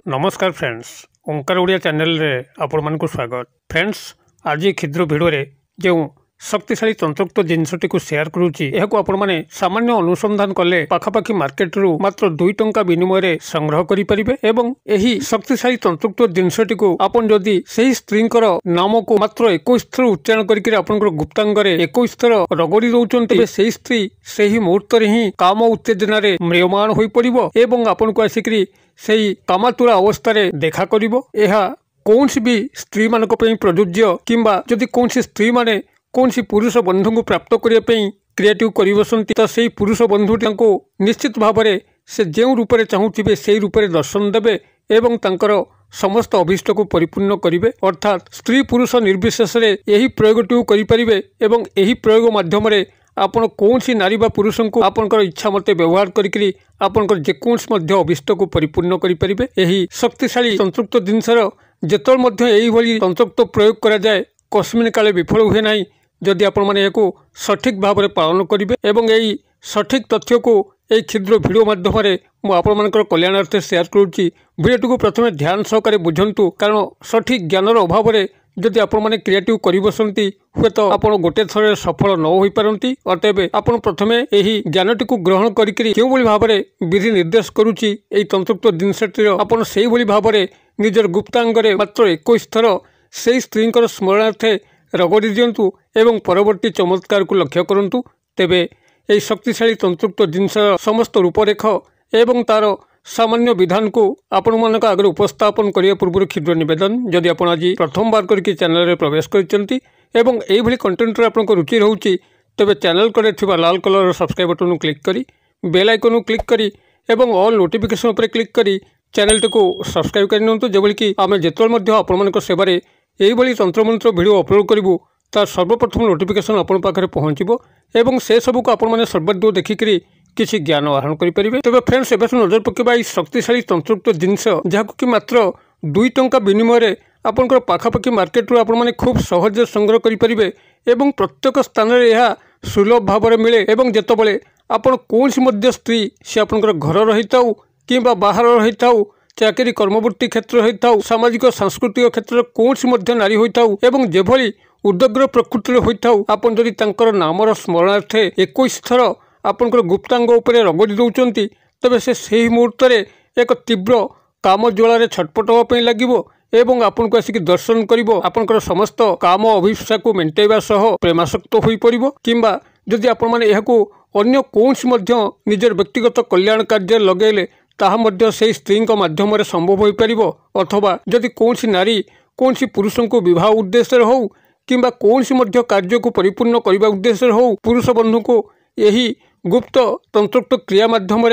नमस्कार फ्रेंड्स, ओंकार ओडिया चैनल रे आपण मानकु स्वागत। फ्रेंड्स, आज क्षुद्र भिडियो रे जो शक्तिशाली तंत्रयुक्त जिनसटी को शेयर करूची एहाको आपण माने सामान्य अनुसंधान कले पाखापाखी मार्केट रु मात्र 2 टंका विनिमय रे संग्रह करि परिबे एवं एही शक्तिशाली तंत्रयुक्त जिनसटी को आपण जदी सेही स्त्रींकर नाम को मात्र 21 थर उच्चारण करिके आपनकर गुप्तांग रे 21 थर रगड़ी दउचंती सेही स्त्री सेही मुहूर्त रे ही काम उत्तेजना रे म्रियमाण होई पड़िबो एवं आपण को आसिकरी सेही कामातुरा अवस्था रे देखा करिबो। एहा कोनसी भी स्त्री मानक पई प्रयोज्य किंबा जदी कोनसी स्त्री माने कौन सी पुरुष बंधु को प्राप्त करने क्रिएटिव कर बसती तो से पुरुष बंधु निश्चित भाव में से जो रूप से चाहूबे से रूप से दर्शन देवे एवं तांकर समस्त अभीष्ट को परिपूर्ण करेंगे। अर्थात स्त्री पुरुष निर्विशेष यही प्रयोग करें एवं यही प्रयोग माध्यम आपण कौन सी नारी बा पुरुष को आपनकर इच्छा मते व्यवहार करी आपनकर जेकोसी अभीष्ट को परिपूर्ण करें। यही शक्तिशाली तंत्रयुक्त जिनसर जेतल यही तंत्रयुक्त प्रयोग करा जाए कस्मिन काले विफल हुए ना जदि आपण माने याको सठिक भाव में पालन करेंगे एवं यही सठिक तथ्य को यही क्षुद्र भिडियो माध्यम मु आपण मानकर कल्याणार्थे शेयर करुच्ची। भिडियोटी को प्रथमे ध्यान सहकारे बुझंतु, कारण सठिक ज्ञानर अभाव में जदि आपण माने क्रिएटिव करि बसंती हुए तो आपण गोटे थरे सफल न होई पारंती। अतएव आपण प्रथमे एही ज्ञानटी को ग्रहण करिकरी केउ भली भाव में विधि निर्देश करुच्ची एही तंत्रयुक्त जिनसटी आपण सेही भली भाव में निजर गुप्तांग रे मात्र 21 थर से स्त्रींकर स्मरणार्थे रगड़ी दिंतु एवं परवर्ती चमत्कार को लक्ष्य करंतु। तेबे यही शक्तिशाली तंत्रयुक्त जिनस समस्त रूपरेख एवं तार सामान्य विधान को आपण मानक आगे उपस्थापन करने पूर्व क्षुद्र निवेदन, जदि आपण आज प्रथम बार करके चैनल रे प्रवेश करचंती एवं एही भली कंटेंट रे आपनको रुचि रहउची तेबे चैनल करे थिबा लाल कलर सब्सक्राइब बटन क्लिक करी बेल आइकन क्लिक करी एवं ऑल नोटिफिकेशन उपर क्लिक करी चैनल को सब्सक्राइब करनियंतु, जेबली कि आमे जेतल मध्ये आपण मानक सेवारे एही भली तंत्रमंत्र वीडियो अपलोड करिवु तार सर्वप्रथम नोटिफिकेशन आपण पाखरे पहुंचबो एवं से सब को आपण माने सर्वदूर देखिकरी किसी ज्ञान आहरण करि परिबे। तबे फ्रेंड्स, एबे नजर पकेबा ई शक्तिशाली तंत्रयुक्त जिनस जाको कि मात्र 2 टंका विनिमय रे आपनकर पाखापाखी मार्केट रु आपण माने खूब सहज संग्रह करि परिबे एवं प्रत्येक स्थान रे यह सुलभ भाव में मिले एवं जेतबेले आपण कोनसी मध्य स्त्री से आपनकर घर रहिताउ किंबा बाहर रहिताउ चाकरी कर्मवृत्ति क्षेत्र होता सामाजिक सांस्कृतिक क्षेत्र कौन सी नारी होता एवं जेभली उदग्र प्रकृति होता आपन जदि तांकर नामर स्मरणार्थे 21 थर आपनकर गुप्तांग उपरे रगड़ी दउचंती तबे से सही मुहूर्त रे एक तीव्र काम ज्वाला छटपट होवाई लगिवो एवं आपन को आसिक दर्शन करिवो आपनकर समस्त काम अभिप्सा को मेंटेवा सह प्रेमासक्त होई पड़िवो किंबा जदि आपण माने एहाको अन्य कौनसी निजर व्यक्तिगत कल्याण कार्य लगेले ताहा मध्य से स्त्री माध्यम संभव हो पार अथवा जदि कौन सी नारी कौन सी पुरुष को विवाह उद्देश्य हो किंबा कौन सी कार्य को परिपूर्ण करने उद्देश्य हो पुरुष बंधु को यही गुप्त तंत्रयुक्त क्रिया माध्यम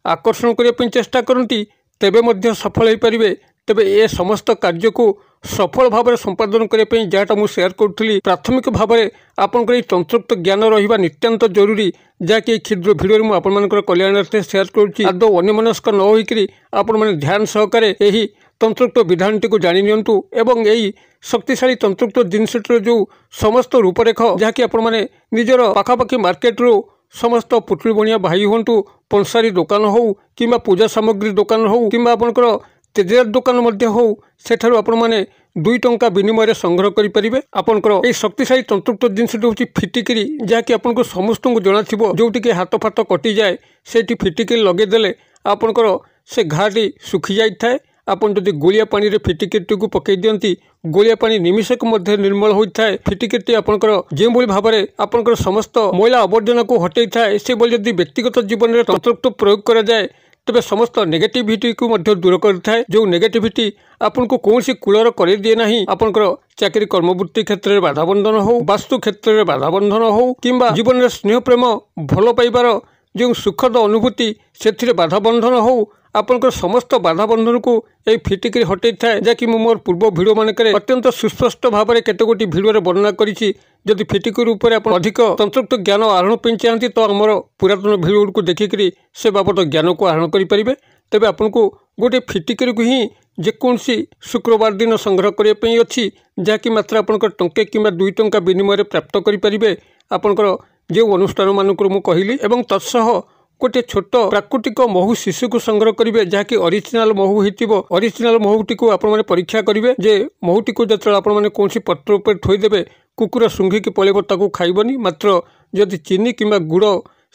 आकर्षण करने चेष्टा करती तेबे मध्य सफल हो पारे। तेबे ए समस्त कार्य को सफल भाव में संपादन करने जहाँटा मुझे शेयर करी प्राथमिक भाव में आपंकर तंत्रयुक्त ज्ञान रहा नितांत जरूरी जहाँकि क्षुद्र भिडियो मुझे आपंकर कल्याणार्थे शेयर करुच्ची। आदौ अन्यमनस्क न होकर आपण मैंने ध्यान सहकारे यही तंत्रयुक्त विधानटी को जाणी नियंतु एवं यही शक्तिशाली तंत्रयुक्त जिनसटीर जो समस्त रूपरेख जहाँकि आपण मैंने निजर पाखापाखी मार्केट रू समस्त पुटुली बणिया भाई हूँ पंसारी दुकान हो कि पूजा सामग्री दुकान हो कि आपंकर तेजरात दुकान मध्य हो सेठारु आपण माने 2 टंका विनिमय संग्रह करें। आपंकर ये शक्तिशाली तंत्रयुक्त जिनसटी हूँ फिटिकिरी जहाँकि आपको समस्त को जना थो जोटि हाथ फाथ कटि जाए से फिटिकिरी लगेदेले आपंकर से घाटी सुखी जाए। आपन जदि गोलिया पानी रे फिटिकिरी को पकई दियंती गोलिया पानी निमिषक मध्य निर्मल होता है। फिटिकिरी आपंकर जो भाव में आपंकर समस्त मैला आवर्जना को हटई थाए से जदि व्यक्तिगत जीवन में तंत्रयुक्त प्रयोग करा जाए तेबे समस्त नेगेटिविटी को मध्य दूर करथाए। जो नेगेटिविटी आपन को कौन सी कूलर कर दिए ना आपंकर चाकरी कर्मवृत्ति क्षेत्र में बाधा बंधन हो वास्तु क्षेत्र में बाधा बंधन हो किंबा जीवन में स्नेह प्रेम भल पाइबार जो सुखद अनुभूति से बाधा बंधन हो आपंकर समस्त बाधा बंधन को यही फिटिकिरी हटई थाए। जहाँकि मोर पूर्व भिडियो मानक अत्यंत सुस्पष्ट भाव में केतगोटी भिडियो वर्णना करी जदि फिटिकिरी उपर आप अधिक तंत्रयुक्त ज्ञान आहरण पे चाहती तो आमर पुरातन भिडियो को देखिकी से बाबद ज्ञान को आहरण करेंगे। तेज आपको गोटे फिटिकिरी को ही जेकोसी शुक्रवार दिन संग्रह करने अच्छी जहाँकि मात्र आपंकर टंके कि 2 टंका विनिमय प्राप्त करेंगे। आपंकर जो अनुष्ठान मानक कहली तत्सह गोटे छोट प्राकृतिक महू शिशु को संग्रह करेंगे जहाँकि ओरिजिनल महू होइतिबो। ओरिजिनल महूटी को आपण माने परीक्षा करेंगे जे महूटी को जो आपण माने कौन पत्र उपर थोईदेवे कुकुर शुंघिकी पलैब ताकू खाइबनी। मात्र जदि चीनी किंबा गुड़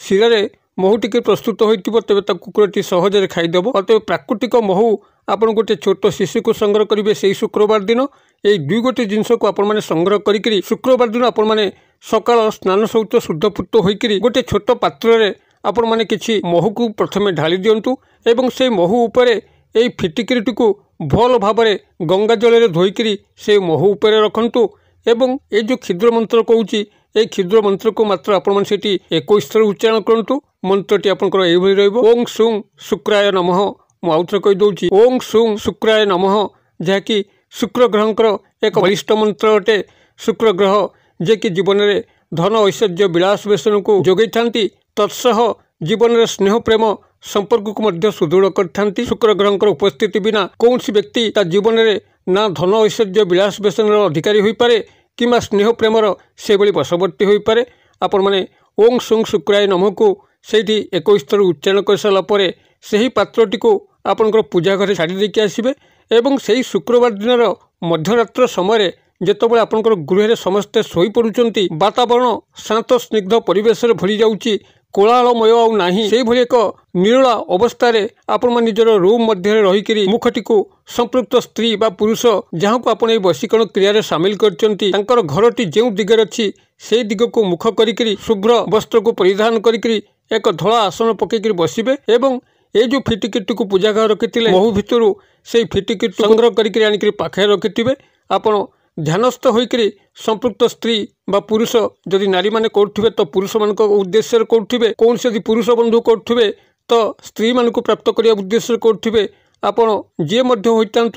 शिरा महू टी प्रस्तुत होइतिबो तेबे ता कुकुरटी सहजरे खाइदेव। अतएव प्राकृतिक महू आपण गोटे छोट शिशु को संग्रह करेंगे से शुक्रवार दिन यही दुई गोटे जिनस को आपण माने संग्रह करी शुक्रवार दिन आपण माने सकाळ स्नान शौच शुद्धपुत होइकरी गोटे छोट पात्र रे आपण माने किछि महू को प्रथमे ढाली दियंतु एवं से महू उपरे एई फिटिकिरीटी को भल भाबरे गंगा जल रे धोइकरी से महू उपरे रखंतु एवं ए जो क्षुद्र मंत्र कहूची ए क्षुद्र मंत्र को मात्र आपण माने सेठी 21 थर उच्चारण करंतु। मंत्रटी आपनकर एई भली रहइबो ओं सुं शुक्राय नमः। मु आउथर कहि दउची ओं सुं शुक्राय नमः जहाँकि शुक्र ग्रहंकर एक बलिष्ठ मंत्र अटे। शुक्र ग्रह जे कि जीवन में धन ऐश्वर्य विलास व्यसन को जोगई थांती तत्सह जीवन में स्नेह प्रेम संपर्क को मध्य सुदृढ़ करथांती। शुक्र ग्रहंकर उपस्थिति बिना कौन व्यक्ति ता जीवन में ना धन ऐश्वर्य विलास व्यसन अधिकारी हो पारे किंबा स्नेह प्रेमर से भली वशवर्ती हो पारे। आपण माने ओं सुं शुक्राय नमः को सेठी 21 थर उच्चारण कर सारा परे सही पात्रटी को आपनकर पूजा घरे छाड़ी देके आसीबे एवं सही शुक्रवार दिन मध्यरात्र समय जेतबेले आपनकर गृह समस्ते शोई पड़ुचंती वातावरण शांत स्निग्ध परिवेश भरी जाउची कोलाहलमय आउ नाही से भली एक निरोला अवस्था रे आपण मान निजर रूम मध्य रहीकरी मुखटी को संपृक्त स्त्री बा पुरुष जहाँ को आपण वशीकरण क्रिया रे शामिल करचंती तांकर घरटी जेउ दिगरे अछि से दिग को मुख करिकरी शुभ्र वस्त्र को परिधान करिकरी एक धला आसन पकेकरी बसिबे एवं ये जो फिटिकिट को पूजा घर रखी महू भितर से फिटिकिट संग्रह करके आनिक पाखे रखिथे आपण ध्यानस्थ होकर संपृक्त स्त्री बा पुरुष जदि नारी माने करुवे तो पुरुष मान उद्देश्य करुवे कौन से पुरुष बंधु करुवे तो स्त्री मान प्राप्त करने उद्देश्य करुवे आपण जी होता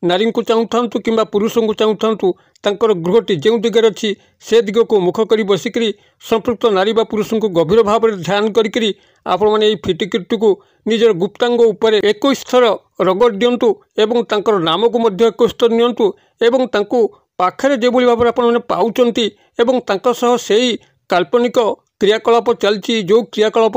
नारी को चाहूँ कि पुरुष को चाहूँ तांकर गृहटी जो दिगरे अच्छी से दिग को मुख कर बसिकी संपृक्त नारी बा पुरुष को गभीर भाव में ध्यान करी आपण मैंने फिटिकिट को निजर गुप्तांग उपर 21 थर रगड़ दिंतु एवं तांकर नाम को 21 थर नियंतु एवं तांको पाखरे जो भाव में पाउचंती एवं तांका सह सेही काल्पनिक क्रियाकलाप चलती जो क्रियाकलाप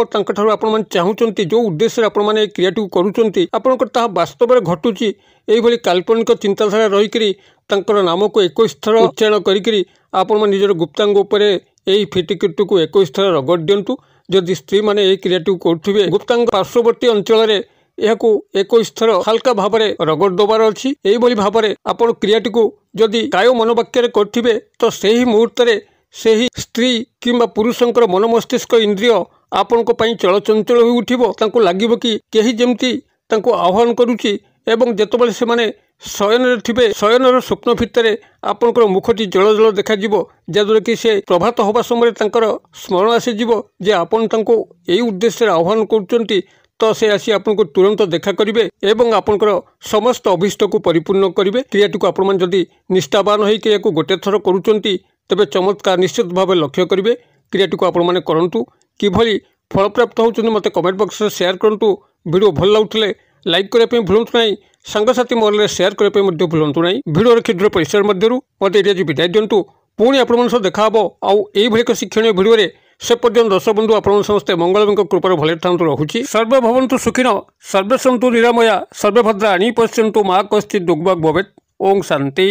आपण चाहूँगी जो उद्देश्य आपण मैंने क्रियाटी करुँच आपंकर ताहा वास्तव में घटुची यही काल्पनिक चिंताधारा रहीकि नाम को 21 थर उच्चारण करी आपण निजर गुप्तांग उपर यही फिटिकिट को 21 थर रगड़ दिंतु। जदि स्त्री मैंने यही क्रियाटी करुवे गुप्तांग पार्श्ववर्ती अंचल यह 21 थर हल्का भाव में रगड़ दबार अच्छी यही भाव में आपण क्रियाटी को जदि काय मनोवाक्य करुवे तो सही मुहूर्त से ही स्त्री किंबा पुरुषंकर मन मस्तिष्क इंद्रिय आपण चलचंचल हो उठिबो तांको लागिबो कि केही जेमती तांको आह्वान करूची एवं जेतबेले से माने शयन थे शयनर स्वप्न भितर आपणकर मुखटी जल जल देखा जहाँद्वारा कि से प्रभात होगा समय स्मरण आसीज जे आपण तांको यही उद्देश्य आह्वान करुँच तो से आसी आपको तुरंत देखा करेंगे एवं आपणकर समस्त अभीष्ट को परिपूर्ण करेंगे। क्रियाटी को आपण जदि निष्ठावान होकर गोटे थर करुँच तेबे चमत्कार निश्चित भाव लक्ष्य करेंगे। क्रियाटी को आपण मैंने करूँ किभली फल प्राप्त होती मत कमेंट बॉक्स में शेयर करूँ। वीडियो भल लगुले लाइक करने भूलु ना सांगसाथी महल शेयर करने भूलु ना। वीडियो क्षुद्र परिसर मध्य मत ये विदाय दिंतु पुणी आपण देखा आउ एक शिक्षण भिडियो से पर्यटन दर्शक बंधु आप समस्ते मंगल कृपार भले था रहुछि। सर्वे भवन्तु सुखिनो सर्वे सन्तु निरामया सर्वे भद्राणि पश्यन्तु मा कश्चित् दुर्भग् भवेत्। ओं शांति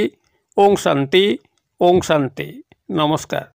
ओं शांति ओं शांति। नमस्कार।